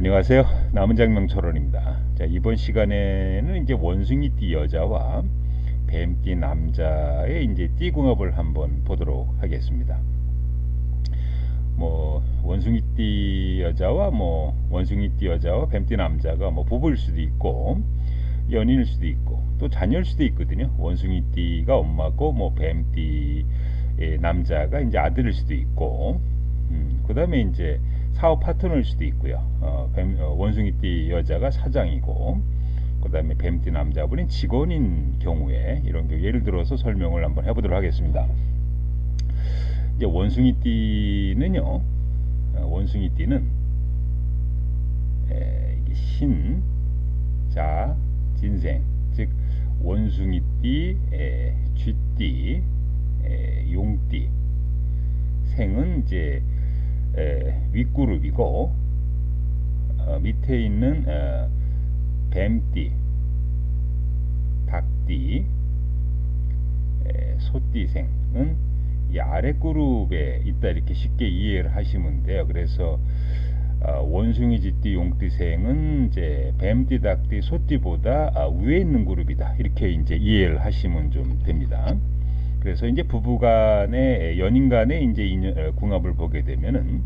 안녕하세요. 남은장명철원입니다. 자, 이번 시간에는 이제 원숭이띠 여자와 뱀띠 남자의 이제 띠궁합을 한번 보도록 하겠습니다. 원숭이띠 여자와 뱀띠 남자가 부부일 수도 있고 연인일 수도 있고 또 자녀일 수도 있거든요. 원숭이띠가 엄마고 뱀띠 남자가 이제 아들일 수도 있고 그다음에 이제 사업 파트너일 수도 있고요. 원숭이띠 여자가 사장이고 그다음에 뱀띠 남자분이 직원인 경우에 이런 경우 예를 들어서 설명을 한번 해보도록 하겠습니다. 이제 원숭이띠는 신, 자, 진생, 즉 원숭이띠, 쥐띠, 용띠, 생은 이제 윗그룹이고 밑에 있는 뱀띠, 닭띠, 소띠생은 이 아래 그룹에 있다 이렇게 쉽게 이해를 하시면 돼요. 그래서 원숭이, 쥐띠, 용띠생은 이제 뱀띠, 닭띠, 소띠보다 위에 있는 그룹이다 이렇게 이제 이해를 하시면 좀 됩니다. 그래서 이제 부부간의 연인간의 이제 궁합을 보게 되면은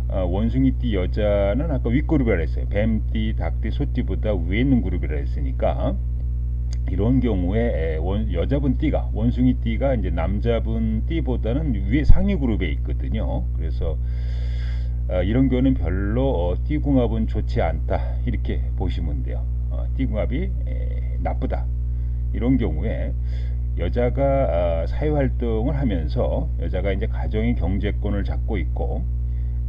원숭이띠 여자는 아까 윗그룹이라 했어요. 뱀띠, 닭띠, 소띠보다 위에 있는 그룹이라 했으니까 이런 경우에 여자분 띠가 원숭이띠가 이제 남자분 띠보다는 위에 상위 그룹에 있거든요. 그래서 이런 경우는 별로 띠궁합은 좋지 않다 이렇게 보시면 돼요. 띠궁합이 나쁘다 이런 경우에 여자가 사회활동을 하면서 여자가 이제 가정의 경제권을 잡고 있고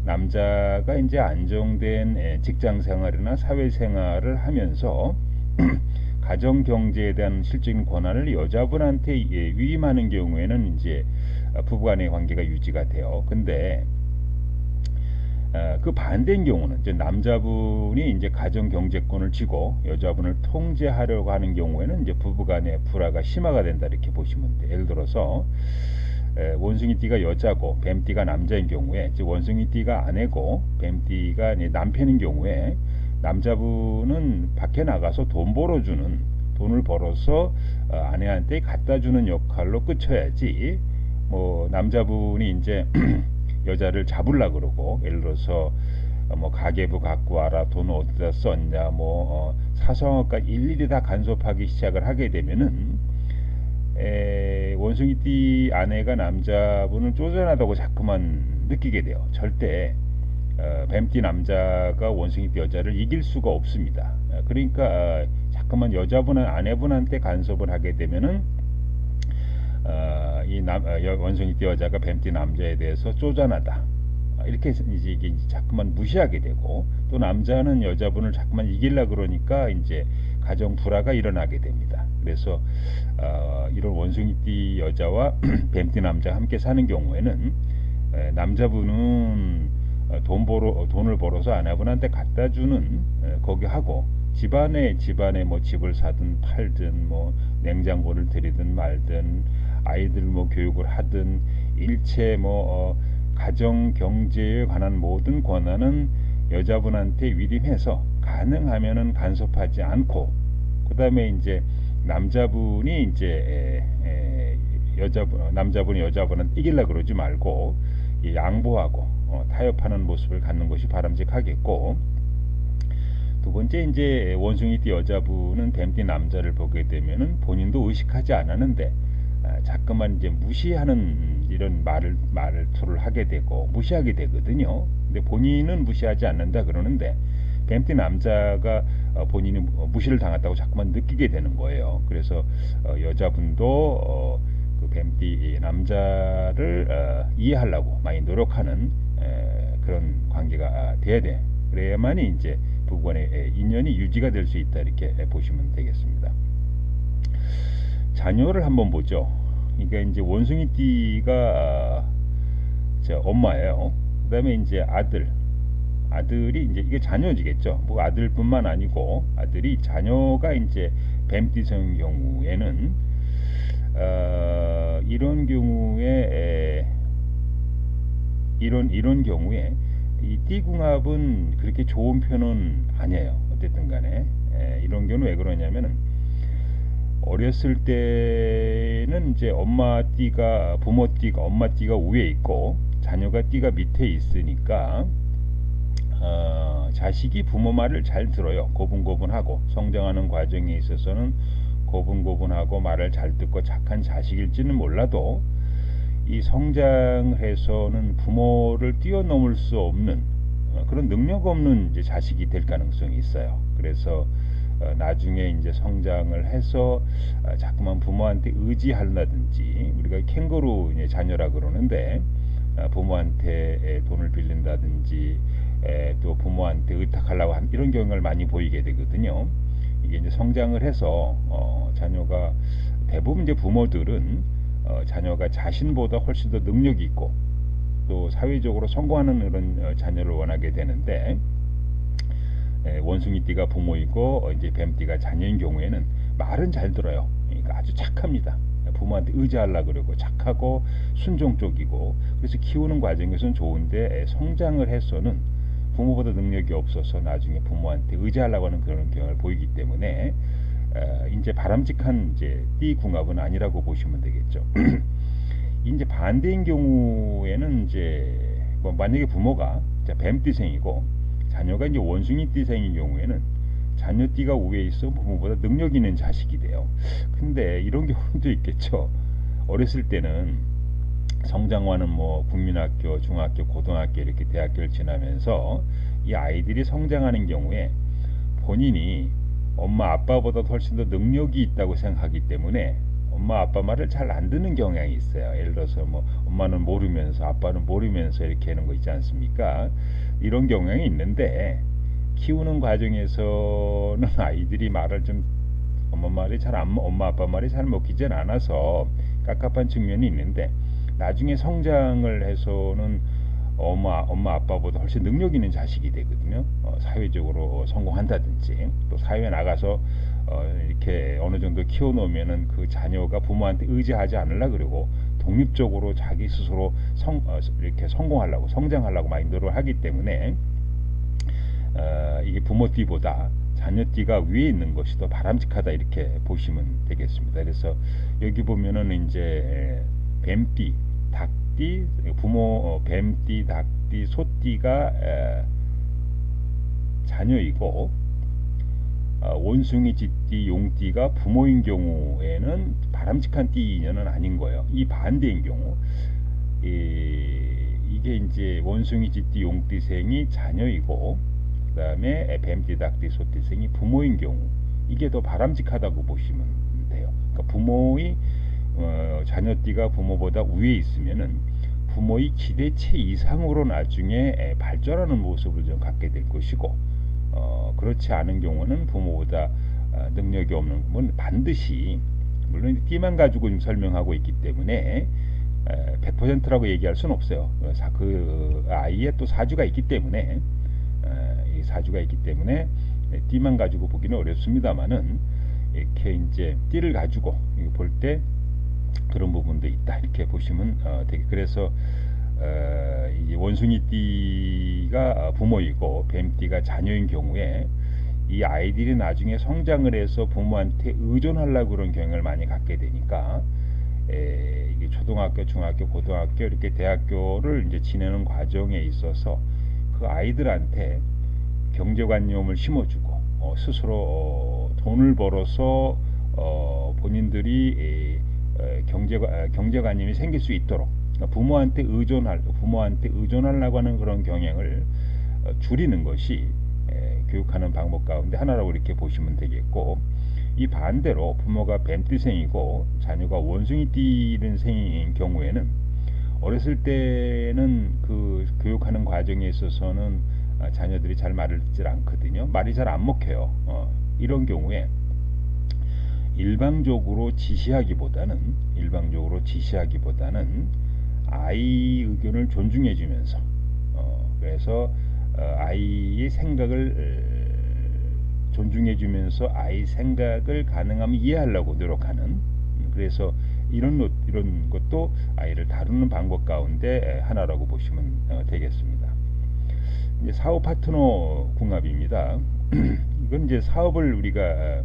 남자가 이제 안정된 직장 생활이나 사회 생활을 하면서 가정 경제에 대한 실질적인 권한을 여자분한테 위임하는 경우에는 이제 부부간의 관계가 유지가 돼요. 근데 그 반대인 경우는 이제 남자분이 이제 가정 경제권을 쥐고 여자분을 통제하려고 하는 경우에는 이제 부부간의 불화가 심화가 된다 이렇게 보시면 돼요. 예를 들어서 원숭이띠가 여자고 뱀띠가 남자인 경우에 즉 원숭이띠가 아내고 뱀띠가 남편인 경우에 남자분은 밖에 나가서 돈을 벌어서 아내한테 갖다 주는 역할로 끝쳐야지 남자분이 이제 여자를 잡으려 그러고 예를 들어서 가계부 갖고 와라 돈 어디다 썼냐 사소한것까지 일일이 다 간섭하기 시작을 하게 되면은 원숭이띠 아내가 남자분을 쪼잔하다고 자꾸만 느끼게 돼요. 절대 뱀띠 남자가 원숭이띠 여자를 이길 수가 없습니다. 그러니까 자꾸만 아내분한테 간섭을 하게 되면은 원숭이띠 여자가 뱀띠 남자에 대해서 쪼잔하다 이렇게 이제 자꾸만 무시하게 되고 또 남자는 여자분을 자꾸만 이기려 그러니까 이제 가정 불화가 일어나게 됩니다. 그래서 이런 원숭이띠 여자와 뱀띠 남자가 함께 사는 경우에는 남자분은 돈을 벌어서 아내분한테 갖다 주는 거기 하고 집안에 집을 사든 팔든 냉장고를 들이든 말든 아이들 교육을 하든 일체 가정 경제에 관한 모든 권한은 여자분한테 위임해서 가능하면은 간섭하지 않고 그다음에 이제 남자분이 이제 남자분이 여자분은 이기려 그러지 말고 양보하고 타협하는 모습을 갖는 것이 바람직하겠고 두 번째 이제 원숭이띠 여자분은 뱀띠 남자를 보게 되면은 본인도 의식하지 않았는데 자꾸만 이제 무시하는 이런 말투를 하게 되고 무시하게 되거든요. 근데 본인은 무시하지 않는다 그러는데 뱀띠 남자가 본인이 무시를 당했다고 자꾸만 느끼게 되는 거예요. 그래서 여자분도 그 뱀띠 남자를 이해하려고 많이 노력하는 그런 관계가 돼야 돼. 그래야만이 이제 부부간의 인연이 유지가 될 수 있다 이렇게 보시면 되겠습니다. 자녀를 한번 보죠. 그러니까 이제 원숭이띠가 엄마예요. 그다음에 이제 아들이 이제 이게 자녀지겠죠. 아들뿐만 아니고 자녀가 이제 뱀띠성인 경우에는 이런 경우에 이 띠궁합은 그렇게 좋은 편은 아니에요. 어쨌든 간에 이런 경우는 왜 그러냐면은 어렸을 때는 이제 부모 띠가 엄마 띠가 위에 있고 자녀가 띠가 밑에 있으니까 자식이 부모 말을 잘 들어요. 고분고분하고 성장하는 과정에 있어서는 고분고분하고 말을 잘 듣고 착한 자식일지는 몰라도 이 성장해서는 부모를 뛰어넘을 수 없는 그런 능력 없는 이제 자식이 될 가능성이 있어요. 그래서 나중에 이제 성장을 해서 자꾸만 부모한테 의지한다든지, 우리가 캥거루 이제 자녀라 그러는데 부모한테 돈을 빌린다든지 또 부모한테 의탁하려고 이런 경향을 많이 보이게 되거든요. 이게 이제 성장을 해서 자녀가 대부분 이제 부모들은 자녀가 자신보다 훨씬 더 능력이 있고 또 사회적으로 성공하는 그런 자녀를 원하게 되는데, 원숭이띠가 부모이고 이제 뱀띠가 자녀인 경우에는 말은 잘 들어요. 그러니까 아주 착합니다. 부모한테 의지하려고 그러고 착하고 순종적이고, 그래서 키우는 과정에서는 좋은데 성장을 해서는 부모보다 능력이 없어서 나중에 부모한테 의지하려고 하는 그런 경향을 보이기 때문에 이제 바람직한 이제 띠 궁합은 아니라고 보시면 되겠죠. 이제 반대인 경우에는 이제 뭐 만약에 부모가 뱀띠생이고 자녀가 이제 원숭이띠생인 경우에는 자녀 띠가 위에 있어 부모보다 능력 있는 자식이 돼요. 근데 이런 경우도 있겠죠. 어렸을 때는 성장하는 뭐 국민학교, 중학교, 고등학교 이렇게 대학교를 지나면서 이 아이들이 성장하는 경우에 본인이 엄마 아빠보다 훨씬 더 능력이 있다고 생각하기 때문에 엄마 아빠 말을 잘 안 듣는 경향이 있어요. 예를 들어서 뭐 엄마는 모르면서 아빠는 모르면서 이렇게 하는 거 있지 않습니까? 이런 경향이 있는데 키우는 과정에서는 아이들이 말을 좀 엄마 아빠 말이 잘 먹히진 않아서 깝깝한 측면이 있는데, 나중에 성장을 해서는 엄마 아빠보다 훨씬 능력 있는 자식이 되거든요. 사회적으로 성공한다든지 또 사회에 나가서 이렇게 어느 정도 키워놓으면은 그 자녀가 부모한테 의지하지 않으려 그러고 독립적으로 자기 스스로 이렇게 성공하려고 성장하려고 마인드를 하기 때문에 이게 부모 띠보다 자녀 띠가 위에 있는 것이 더 바람직하다 이렇게 보시면 되겠습니다. 그래서 여기 보면은 이제 뱀띠, 닭띠, 뱀띠, 닭띠, 소띠가 자녀이고 원숭이, 쥐띠, 용띠가 부모인 경우에는 바람직한 띠 인연은 아닌 거예요. 이 반대인 경우 이게 이제 원숭이, 쥐띠, 용띠생이 자녀이고 그 다음에 뱀띠, 닭띠, 소띠생이 부모인 경우 이게 더 바람직하다고 보시면 돼요. 그러니까 부모의 자녀띠가 부모보다 위에 있으면은 부모의 기대치 이상으로 나중에 발전하는 모습을 좀 갖게 될 것이고, 그렇지 않은 경우는 부모보다 능력이 없는 건 반드시, 물론 띠만 가지고 좀 설명하고 있기 때문에 100%라고 얘기할 수는 없어요. 그 아이의 또 사주가 있기 때문에 이 사주가 있기 때문에 띠만 가지고 보기는 어렵습니다만은 이렇게 이제 띠를 가지고 볼 때 그런 부분도 있다 이렇게 보시면 되게. 그래서 이 원숭이 띠가 부모이고 뱀띠가 자녀인 경우에 이 아이들이 나중에 성장을 해서 부모한테 의존하려고 그런 경향을 많이 갖게 되니까 이게 초등학교, 중학교, 고등학교 이렇게 대학교를 이제 지내는 과정에 있어서 그 아이들한테 경제관념을 심어주고 스스로 돈을 벌어서 본인들이 경제관념이 생길 수 있도록 부모한테 의존하려고 하는 그런 경향을 줄이는 것이 교육하는 방법 가운데 하나라고 이렇게 보시면 되겠고, 이 반대로 부모가 뱀띠생이고 자녀가 원숭이띠는 생인 경우에는 어렸을 때는 그 교육하는 과정에 있어서는 자녀들이 잘 말을 듣질 않거든요. 말이 잘 안 먹혀요. 이런 경우에 일방적으로 지시하기보다는 아이 의견을 존중해주면서 그래서 아이의 생각을 존중해주면서 아이 생각을 가능하면 이해하려고 노력하는, 그래서 이런 것도 아이를 다루는 방법 가운데 하나라고 보시면 되겠습니다. 이제 사업 파트너 궁합입니다. 이건 이제 사업을 우리가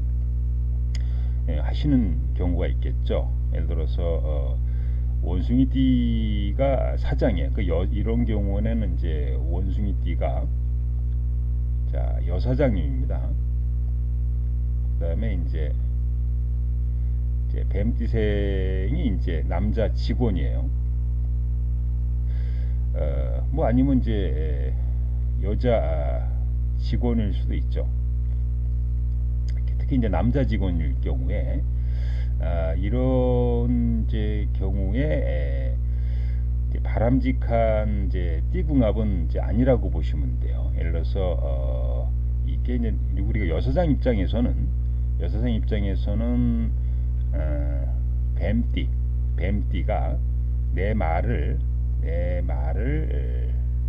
하시는 경우가 있겠죠. 예를 들어서 원숭이띠가 사장이에요. 이런 경우에는 이제 원숭이띠가 자 여사장님입니다. 그다음에 이제 뱀띠생이 이제 남자 직원이에요. 뭐 아니면 이제 여자 직원일 수도 있죠. 특히 이제 남자 직원일 경우에 이런 이제 경우에 이제 바람직한 이제 띠궁합은 이제 아니라고 보시면 돼요. 예를 들어서 이게 이제 우리가 여사장 입장에서는 뱀띠가 내 말을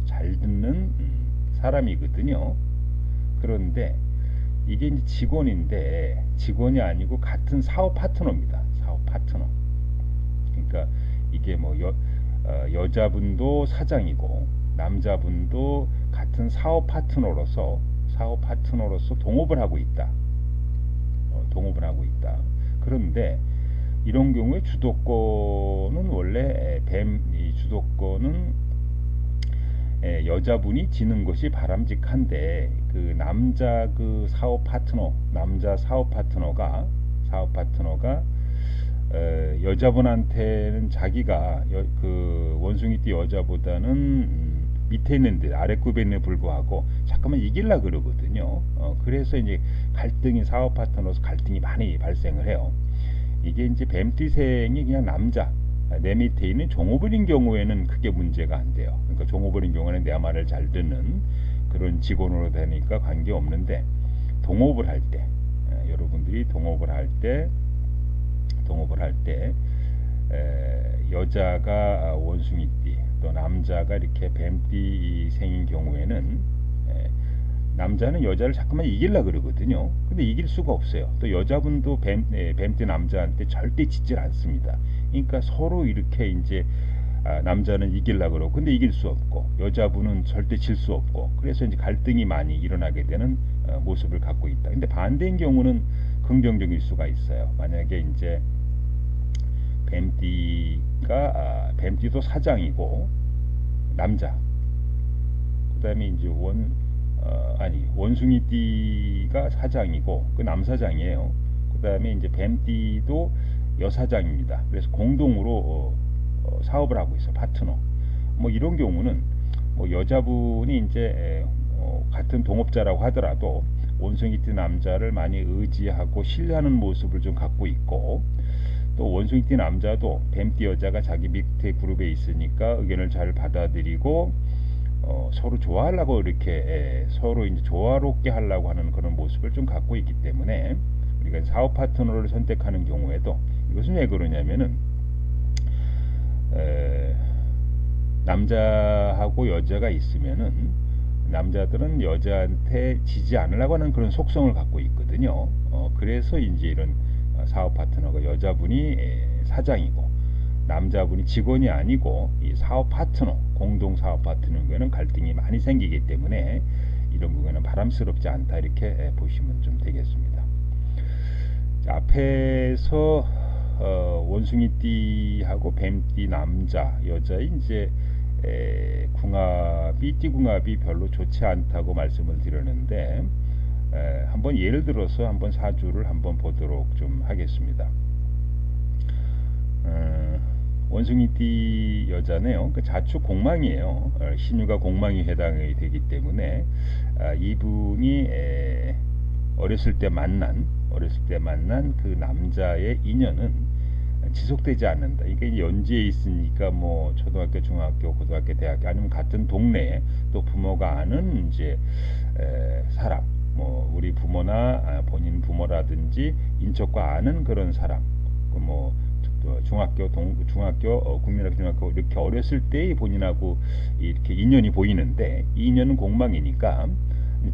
잘 듣는 사람이거든요. 그런데 이게 이제 직원인데 직원이 아니고 같은 사업 파트너입니다. 사업 파트너. 그러니까 이게 뭐 여자분도 사장이고 남자분도 같은 사업 파트너로서 동업을 하고 있다. 그런데 이런 경우에 주도권은 원래 이 주도권은 여자분이 지는 것이 바람직한데 그 남자 사업 파트너가 여자분한테는 자기가 그 원숭이띠 여자보다는 밑에 있는데 아랫급에 있는데 불구하고 잠깐만 이길라 그러거든요. 그래서 이제 사업 파트너로서 갈등이 많이 발생을 해요. 이게 이제 뱀띠생이 그냥 남자 내 밑에 있는 종업원인 경우에는 크게 문제가 안 돼요. 그러니까 종업원인 경우에는 내 말을 잘 듣는 그런 직원으로 되니까 관계 없는데 동업을 할 때 여러분들이 동업을 할 때 여자가 원숭이띠 또 남자가 이렇게 뱀띠생인 경우에는 남자는 여자를 자꾸만 이기려 그러거든요. 근데 이길 수가 없어요. 또 여자분도 뱀띠 남자한테 절대 지질 않습니다. 그러니까 서로 이렇게 이제 남자는 이기려 그러고 근데 이길 수 없고 여자분은 절대 질 수 없고 그래서 이제 갈등이 많이 일어나게 되는 모습을 갖고 있다. 근데 반대인 경우는 긍정적일 수가 있어요. 만약에 이제 뱀띠도 사장이고 남자 그다음에 이제 원숭이띠가 사장이고 그 남사장이에요. 그다음에 이제 뱀띠도 여사장입니다. 그래서 공동으로 사업을 하고 있어요. 파트너. 뭐 이런 경우는 뭐 여자분이 이제 같은 동업자라고 하더라도 원숭이띠 남자를 많이 의지하고 신뢰하는 모습을 좀 갖고 있고 또 원숭이띠 남자도 뱀띠 여자가 자기 밑에 그룹에 있으니까 의견을 잘 받아들이고 서로 좋아하려고 이렇게 서로 이제 조화롭게 하려고 하는 그런 모습을 좀 갖고 있기 때문에 우리가 사업 파트너를 선택하는 경우에도 이것은 왜 그러냐면은 남자하고 여자가 있으면은 남자들은 여자한테 지지 않으려고 하는 그런 속성을 갖고 있거든요. 그래서 이제 이런 사업 파트너가 여자분이 사장이고 남자분이 직원이 아니고 이 사업 파트너, 공동 사업 파트너에는 갈등이 많이 생기기 때문에 이런 부분은 바람스럽지 않다 이렇게 보시면 좀 되겠습니다. 자, 앞에서 원숭이띠하고 뱀띠 남자, 여자의 이제 띠궁합이 별로 좋지 않다고 말씀을 드렸는데 한번 예를 들어서 한번 사주를 한번 보도록 좀 하겠습니다. 원숭이띠 여자네요. 그 자축 공망이에요. 신유가 공망이 해당이 되기 때문에 이분이 어렸을 때 만난 그 남자의 인연은 지속되지 않는다. 이게 연지에 있으니까 뭐 초등학교, 중학교, 고등학교, 대학교 아니면 같은 동네에 또 부모가 아는 이제 사람, 뭐 우리 부모나 본인 부모라든지 인척과 아는 그런 사람, 뭐 중학교, 국민학교, 중학교 이렇게 어렸을 때 본인하고 이렇게 인연이 보이는데 이 인연은 공망이니까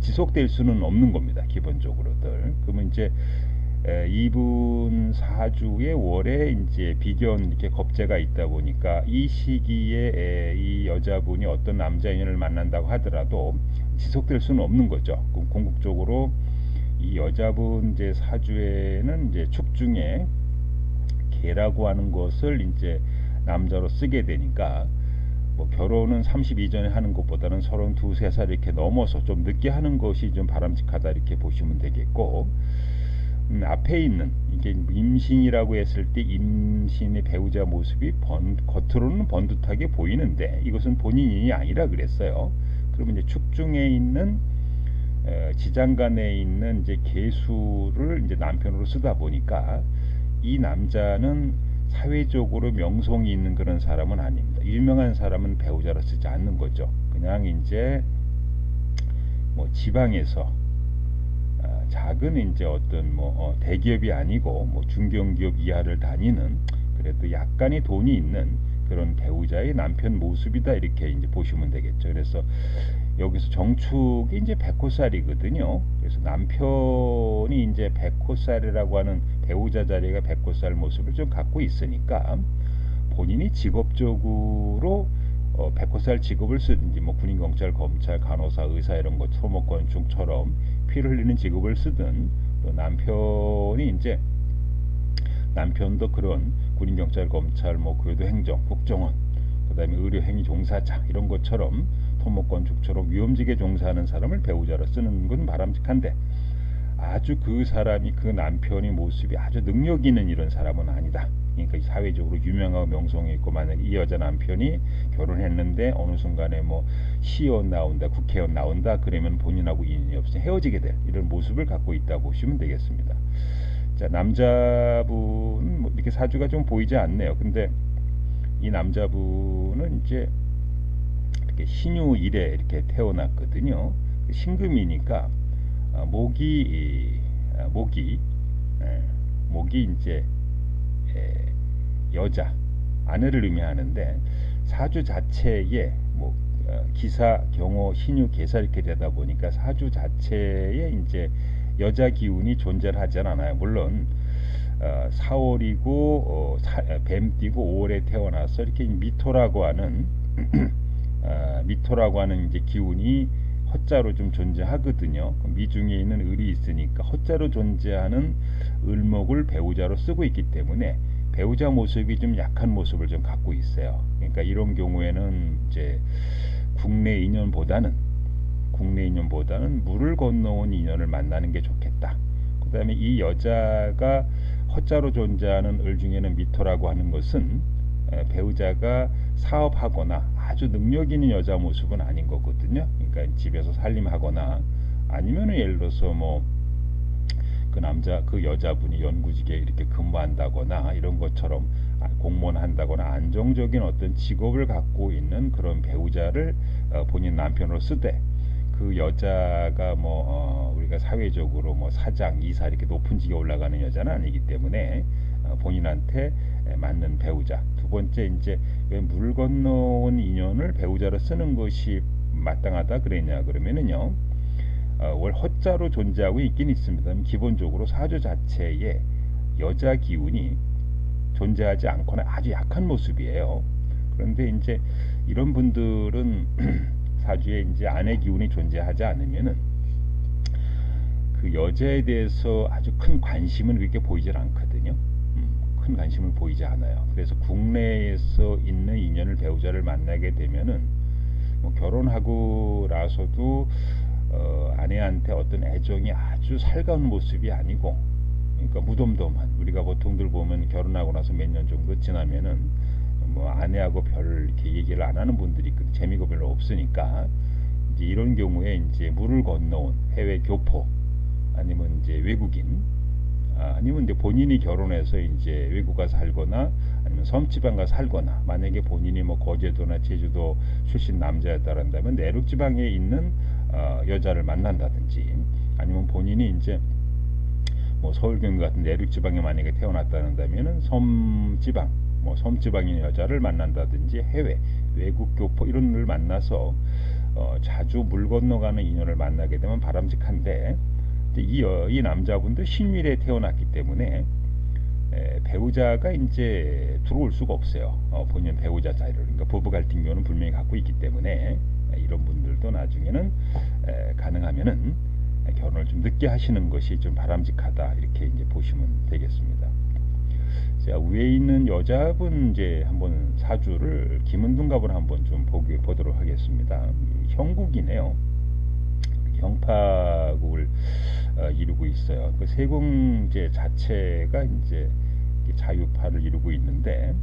지속될 수는 없는 겁니다. 기본적으로들. 그러면 이제 이분 사주의 월에 이제 비견 이렇게 겁재가 있다 보니까 이 시기에 이 여자분이 어떤 남자 인연을 만난다고 하더라도 지속될 수는 없는 거죠. 그럼 궁극적으로 이 여자분 이제 사주에는 이제 축 중에 개라고 하는 것을 이제 남자로 쓰게 되니까 뭐 결혼은 30 이전에 하는 것보다는 32, 3살 이렇게 넘어서 좀 늦게 하는 것이 좀 바람직하다 이렇게 보시면 되겠고, 앞에 있는 이게 임신이라고 했을 때 임신의 배우자 모습이 겉으로는 번듯하게 보이는데 이것은 본인이 아니라 그랬어요. 그러면 이제 축중에 있는 지장간에 있는 이제 계수를 이제 남편으로 쓰다 보니까 이 남자는 사회적으로 명성이 있는 그런 사람은 아닙니다. 유명한 사람은 배우자로 쓰지 않는 거죠. 그냥 이제 뭐 지방에서 작은 이제 어떤 뭐 대기업이 아니고 뭐 중견기업 이하를 다니는 그래도 약간의 돈이 있는 그런 배우자의 남편 모습이다 이렇게 이제 보시면 되겠죠. 그래서 여기서 정축이 이제 백호살이거든요. 그래서 남편이 이제 백호살이라고 하는 배우자 자리가 백호살 모습을 좀 갖고 있으니까 본인이 직업적으로 백호살 직업을 쓰든지 뭐 군인, 경찰, 검찰, 간호사, 의사 이런 것 토목건축처럼 피를 흘리는 직업을 쓰든 또 남편이 이제 남편도 그런 군인, 경찰, 검찰, 뭐 교도, 행정, 국정원, 그다음에 의료, 행위 종사자 이런 것처럼 토목건축처럼 위험직에 종사하는 사람을 배우자로 쓰는 건 바람직한데 아주 그 사람이 그 남편의 모습이 아주 능력 있는 이런 사람은 아니다. 그러니까 사회적으로 유명하고 명성이 있고 만약 이 여자 남편이 결혼했는데 어느 순간에 뭐 시의원 나온다, 국회의원 나온다 그러면 본인하고 인연이 없이 헤어지게 될 이런 모습을 갖고 있다 보시면 되겠습니다. 자, 남자분은 뭐 이렇게 사주가 좀 보이지 않네요. 근데 이 남자분은 이제 이렇게 신유일에 이렇게 태어났거든요. 신금이니까 목이 이제 여자 아내를 의미하는데 사주 자체에 뭐 기사, 경호, 신유, 계사 이렇게 되다 보니까 사주 자체에 이제 여자 기운이 존재하지 않아요. 물론 4월이고 뱀띠고 5월에 태어나서 이렇게 미토라고 하는 미토라고 하는 이제 기운이 허자로 좀 존재하거든요. 미중에 있는 을이 있으니까 허자로 존재하는 을목을 배우자로 쓰고 있기 때문에 배우자 모습이 좀 약한 모습을 좀 갖고 있어요. 그러니까 이런 경우에는 이제 국내 인연보다는 물을 건너온 인연을 만나는 게 좋겠다. 그 다음에 이 여자가 허자로 존재하는 을 중에는 미토라고 하는 것은 배우자가 사업하거나 아주 능력 있는 여자 모습은 아닌 거거든요. 그러니까 집에서 살림하거나 아니면 예를 들어서 뭐 그 여자분이 연구직에 이렇게 근무한다거나 이런 것처럼 공무원 한다거나 안정적인 어떤 직업을 갖고 있는 그런 배우자를 본인 남편으로 쓰되 그 여자가 뭐 우리가 사회적으로 뭐 사장, 이사 이렇게 높은 직에 올라가는 여자는 아니기 때문에 본인한테 맞는 배우자. 두 번째 이제 왜 물 건너온 인연을 배우자로 쓰는 것이 마땅하다 그랬냐 그러면은요. 월 허자로 존재하고 있긴 있습니다. 기본적으로 사주 자체에 여자 기운이 존재하지 않거나 아주 약한 모습이에요. 그런데 이제 이런 분들은 사주에 이제 아내 기운이 존재하지 않으면은 그 여자에 대해서 아주 큰 관심은 그렇게 보이질 않거든요. 큰 관심을 보이지 않아요. 그래서 국내에서 있는 인연을 배우자를 만나게 되면은 뭐 결혼하고 나서도 아내한테 어떤 애정이 아주 살가운 모습이 아니고 그러니까 무덤덤한 우리가 보통들 보면 결혼하고 나서 몇 년 정도 지나면은 뭐 아내하고 별 이렇게 얘기를 안 하는 분들이 재미가 별로 없으니까 이제 이런 경우에 이제 물을 건너온 해외 교포 아니면 이제 외국인 아니면 이제 본인이 결혼해서 이제 외국 가서 살거나 아니면 섬지방 가서 살거나 만약에 본인이 뭐 거제도나 제주도 출신 남자였다란다면 내륙 지방에 있는 여자를 만난다든지 아니면 본인이 이제 뭐 서울 경기 같은 내륙 지방에 만약에 태어났다는다면은 섬지방 뭐 섬지방인 여자를 만난다든지 해외 외국 교포 이런 걸 만나서 자주 물 건너가는 인연을 만나게 되면 바람직한데 이 남자분도 신유일에 태어났기 때문에 배우자가 이제 들어올 수가 없어요. 본인 배우자 자리를 그러니까 부부 갈등교는 분명히 갖고 있기 때문에 이런 분들도 나중에는 가능하면은 결혼을 좀 늦게 하시는 것이 좀 바람직하다 이렇게 이제 보시면 되겠습니다. 자, 위에 있는 여자분 이제 한번 사주를 김은둔갑을 한번 좀 보도록 하겠습니다. 형국이네요. 형파국을 이루고 있어요. 그 세궁제 자체가 이제 자유파를 이루고 있는데,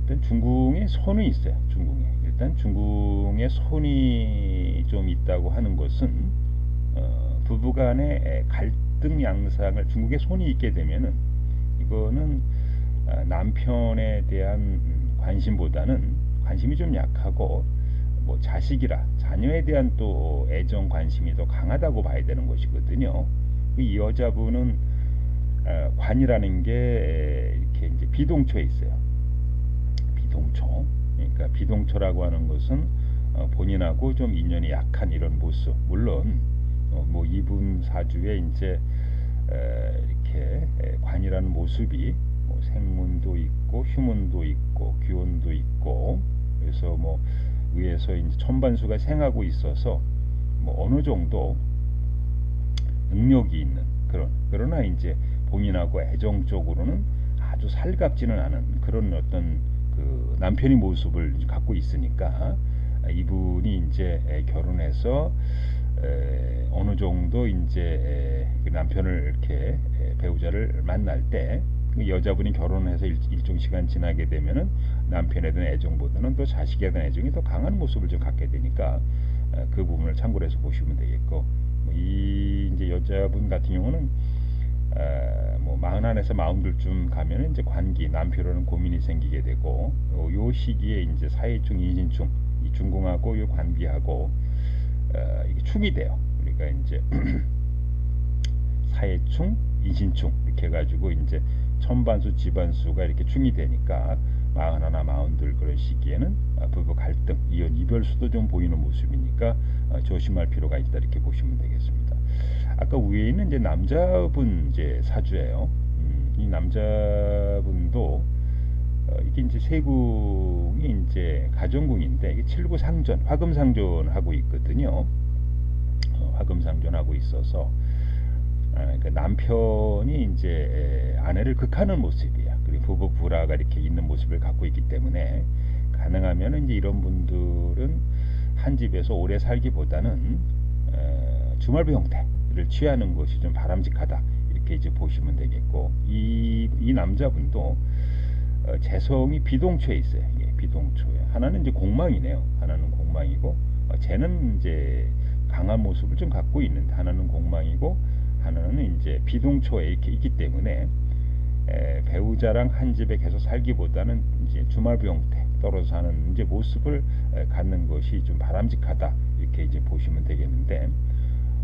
일단 중궁에 손이 있어요. 중궁에 일단 중궁에 손이 좀 있다고 하는 것은 부부간의 갈등 양상을 중국에 손이 있게 되면은 이거는 남편에 대한 관심보다는 관심이 좀 약하고 뭐 자식이라 자녀에 대한 또 애정 관심이 더 강하다고 봐야 되는 것이거든요. 이 여자분은 관이라는 게 이렇게 이제 비동초에 있어요. 비동초. 그러니까 비동초라고 하는 것은 본인하고 좀 인연이 약한 이런 모습. 물론 뭐 이분 사주에 이제 이렇게 관이라는 모습이 뭐 생문도 있고 휴문도 있고 귀혼도 있고, 그래서 뭐 위에서 이제 천반수가 생하고 있어서 뭐 어느 정도 능력이 있는 그러나 이제 본인하고 애정적으로는 아주 살갑지는 않은 그런 어떤 그 남편의 모습을 갖고 있으니까 이분이 이제 결혼해서 어느 정도 이제 남편을 이렇게 배우자를 만날 때 여자분이 결혼해서 일정 시간 지나게 되면은 남편에 대한 애정보다는 또 자식에 대한 애정이 더 강한 모습을 좀 갖게 되니까 그 부분을 참고로 해서 보시면 되겠고, 이 이제 여자분 같은 경우는 뭐 41에서 42쯤 가면은 이제 관기 남편으로는 고민이 생기게 되고, 요 시기에 이제 사회충 인신충 이 중궁하고 요 관비하고 이게 충이 돼요. 그러니까 이제 사회충 인신충 이렇게 해가지고 이제 천반수 지반수가 이렇게 충이 되니까 41, 42 그런 시기에는 부부 갈등, 이혼, 이별수도 좀 보이는 모습이니까 조심할 필요가 있다 이렇게 보시면 되겠습니다. 아까 위에 있는 이제 남자분 이제 사주예요. 이 남자분도 이게 이제 세궁이 이제 가정궁인데 이게 칠구상전, 화금상전하고 있거든요. 화금상전하고 있어서 그 남편이 이제 아내를 극하는 모습이야. 그리고 부부 불화가 이렇게 있는 모습을 갖고 있기 때문에 가능하면 이제 이런 분들은 한 집에서 오래 살기보다는 주말부 형태를 취하는 것이 좀 바람직하다 이렇게 이제 보시면 되겠고, 이 남자분도 재성이 비동초에 있어요. 예, 비동초에 하나는 이제 공망이네요. 하나는 공망이고 쟤는 이제 강한 모습을 좀 갖고 있는데 하나는 공망이고 하나는 이제 비동초에 이렇게 있기 때문에 배우자랑 한 집에 계속 살기보다는 이제 주말부 형태 떨어져 사는 이제 모습을 갖는 것이 좀 바람직하다 이렇게 이제 보시면 되겠는데,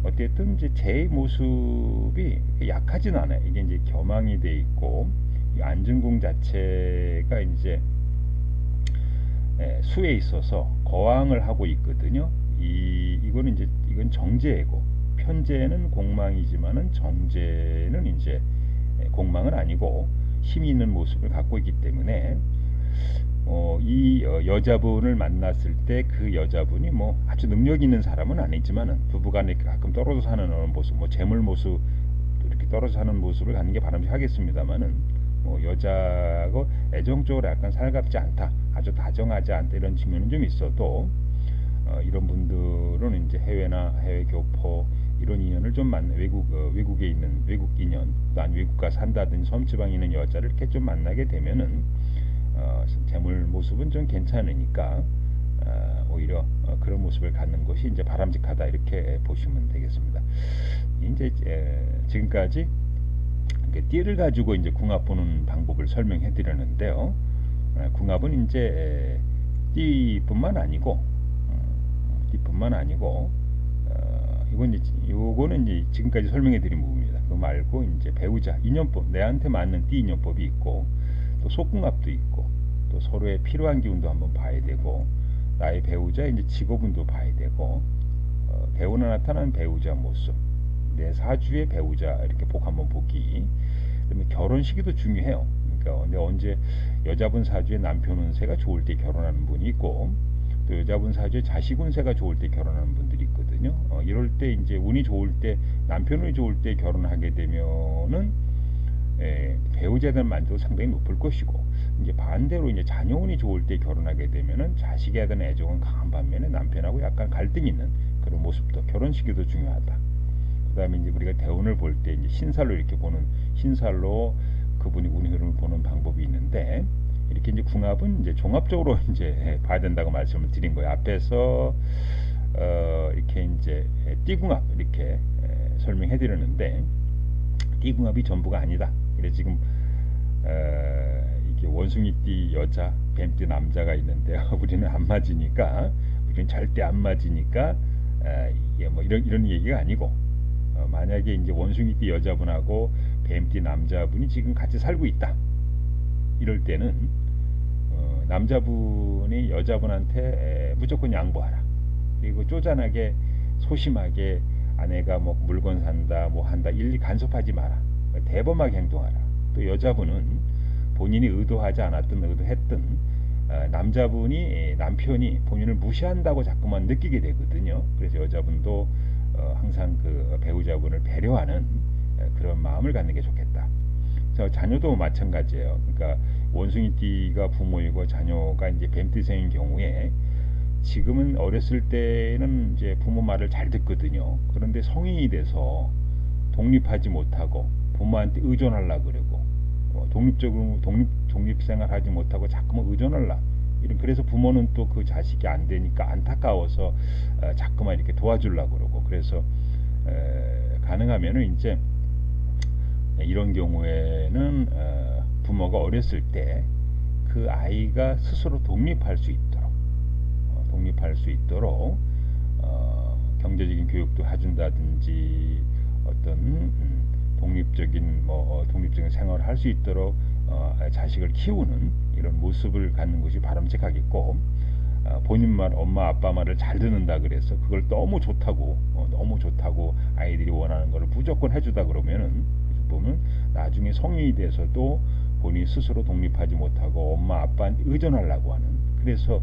어쨌든 이제 제 모습이 약하진 않아요. 이게 이제 겸황이 돼 있고 이 안전궁 자체가 이제 수에 있어서 거항을 하고 있거든요. 이거는 이제 이건 정제이고, 편제는 공망이지만은 정제는 이제 공망은 아니고 힘이 있는 모습을 갖고 있기 때문에 이 여자분을 만났을 때 그 여자분이 뭐 아주 능력 있는 사람은 아니지만은 부부간에 가끔 떨어져 사는 모습, 뭐 재물 모습 이렇게 떨어져 사는 모습을 갖는 게 바람직하겠습니다만은 뭐 여자하고 애정적으로 약간 살갑지 않다, 아주 다정하지 않다 이런 측면은 좀 있어도 이런 분들은 이제 해외나 해외 교포 이런 인연을 좀 외국에 있는 외국 인연, 난 외국가 산다든지 섬지방에 있는 여자를 이렇게 좀 만나게 되면은 재물 모습은 좀 괜찮으니까 오히려 그런 모습을 갖는 것이 이제 바람직하다 이렇게 보시면 되겠습니다. 이제 지금까지 띠를 가지고 이제 궁합 보는 방법을 설명해 드렸는데요. 궁합은 이제 띠뿐만 아니고 요거는 이제 지금까지 설명해 드린 부분입니다. 그거 말고 이제 배우자 인연법, 내한테 맞는 띠 인연법이 있고 또 속궁합도 있고 또 서로의 필요한 기운도 한번 봐야 되고, 나의 배우자 이제 직업운도 봐야 되고, 대운에 나타나는 배우자 모습, 내 사주의 배우자 이렇게 한번 보기. 그다음에 결혼 시기도 중요해요. 그러니까 언제 여자분 사주의 남편 운세가 좋을 때 결혼하는 분이 있고, 또 또 여자분 사주에 자식 운세가 좋을 때 결혼하는 분들이 있거든요. 이럴 때 이제 운이 좋을 때, 남편 운이 좋을 때 결혼하게 되면은 배우자에 대한 만족도 상당히 높을 것이고, 이제 반대로 이제 자녀 운이 좋을 때 결혼하게 되면은 자식에 대한 애정은 강한 반면에 남편하고 약간 갈등이 있는 그런 모습도, 결혼 시기도 중요하다. 그다음에 이제 우리가 대운을 볼 때 이제 신살로 이렇게 보는, 신살로 그분이 운의 흐름을 보는 방법이 있는데, 이렇게 이제 궁합은 이제 종합적으로 이제 봐야 된다고 말씀을 드린 거예요. 앞에서 이렇게 이제 띠궁합 이렇게 설명해 드렸는데, 띠궁합이 전부가 아니다. 그래서 지금 이게 원숭이띠 여자, 뱀띠 남자가 있는데요. 우리는 안 맞으니까, 우리는 절대 안 맞으니까 이게 뭐 이런 얘기가 아니고, 만약에 이제 원숭이띠 여자분하고 뱀띠 남자분이 지금 같이 살고 있다. 이럴 때는 남자분이 여자분한테 무조건 양보하라. 그리고 쪼잔하게 소심하게 아내가 뭐 물건 산다 뭐 한다 일일이 간섭하지 마라. 대범하게 행동하라. 또 여자분은 본인이 의도하지 않았든 의도했든 남편이 본인을 무시한다고 자꾸만 느끼게 되거든요. 그래서 여자분도 항상 그 배우자분을 배려하는 그런 마음을 갖는 게 좋겠다. 자녀도 마찬가지예요. 그러니까 원숭이띠가 부모이고 자녀가 이제 뱀띠생인 경우에, 지금은 어렸을 때는 이제 부모 말을 잘 듣거든요. 그런데 성인이 돼서 독립하지 못하고 부모한테 의존하려고 그러고, 독립적으로 독립생활하지 못하고 자꾸만 의존하려. 그래서 부모는 또 그 자식이 안 되니까 안타까워서 자꾸만 이렇게 도와주려고 그러고, 그래서 가능하면은 이제 이런 경우에는 부모가 어렸을 때 그 아이가 스스로 독립할 수 있도록 경제적인 교육도 해준다든지, 어떤 독립적인 생활을 할 수 있도록 자식을 키우는 이런 모습을 갖는 것이 바람직하겠고, 본인 말, 엄마 아빠 말을 잘 듣는다 그래서 그걸 너무 좋다고 아이들이 원하는 것을 무조건 해주다 그러면은 보면 나중에 성인이 돼서도 본인이 스스로 독립하지 못하고 엄마 아빠한테 의존하려고 하는, 그래서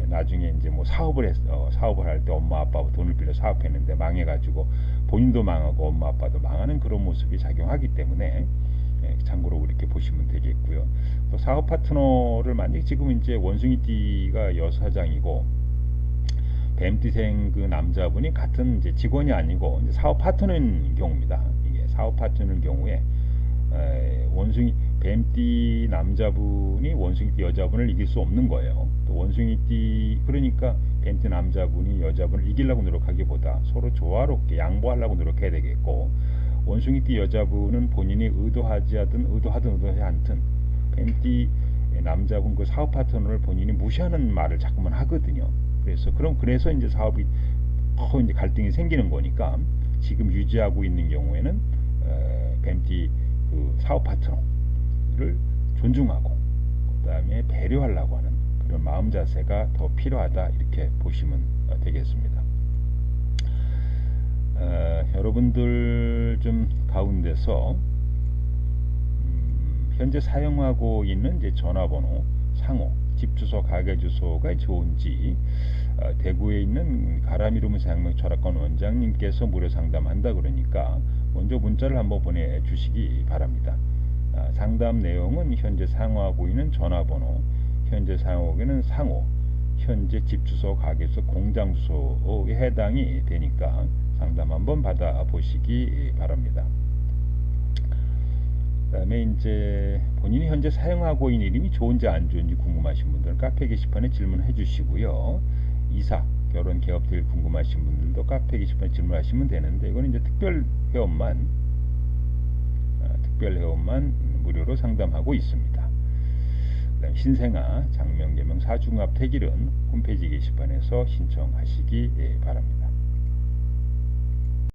나중에 이제 뭐 사업을 할 때 엄마 아빠가 돈을 빌려 사업했는데 망해가지고 본인도 망하고 엄마 아빠도 망하는 그런 모습이 작용하기 때문에 참고로 그렇게 보시면 되겠고요. 또 사업 파트너를 만약에 지금 이제 원숭이띠가 여사장이고 뱀띠생 그 남자분이 같은 이제 직원이 아니고 이제 사업 파트너인 경우입니다. 이게 사업 파트너인 경우에 뱀띠 남자분이 원숭이띠 여자분을 이길 수 없는 거예요. 또 원숭이띠, 그러니까 뱀띠 남자분이 여자분을 이기려고 노력하기보다 서로 조화롭게 양보하려고 노력해야 되겠고, 원숭이띠 여자분은 본인이 의도하지 않든 뱀띠 남자분 그 사업 파트너를 본인이 무시하는 말을 자꾸만 하거든요. 그래서 이제 사업이 이제 갈등이 생기는 거니까, 지금 유지하고 있는 경우에는 뱀띠 그 사업 파트너를 존중하고 그다음에 배려하려고 하는 그런 마음 자세가 더 필요하다, 이렇게 보시면 되겠습니다. 여러분들 좀 가운데서 현재 사용하고 있는 이제 전화번호, 상호, 집 주소, 가게 주소가 좋은지 대구에 있는 가라미루무 생명 철학관 원장님께서 무료 상담한다 그러니까 먼저 문자를 한번 보내주시기 바랍니다. 상담 내용은 현재 사용하고 있는 전화번호, 현재 사용하고 있는 상호, 현재 집 주소, 가게 주소, 공장 주소에 해당이 되니까 상담 한번 받아보시기 바랍니다. 그 다음에 이제 본인이 현재 사용하고 있는 이름이 좋은지 안 좋은지 궁금하신 분들은 카페 게시판에 질문해 주시고요. 이사, 결혼, 개업 등 궁금하신 분들도 카페 게시판에 질문하시면 되는데, 이거는 이제 특별 회원만 무료로 상담하고 있습니다. 그다음 신생아, 장명계명, 사중합, 태길은 홈페이지 게시판에서 신청하시기 바랍니다.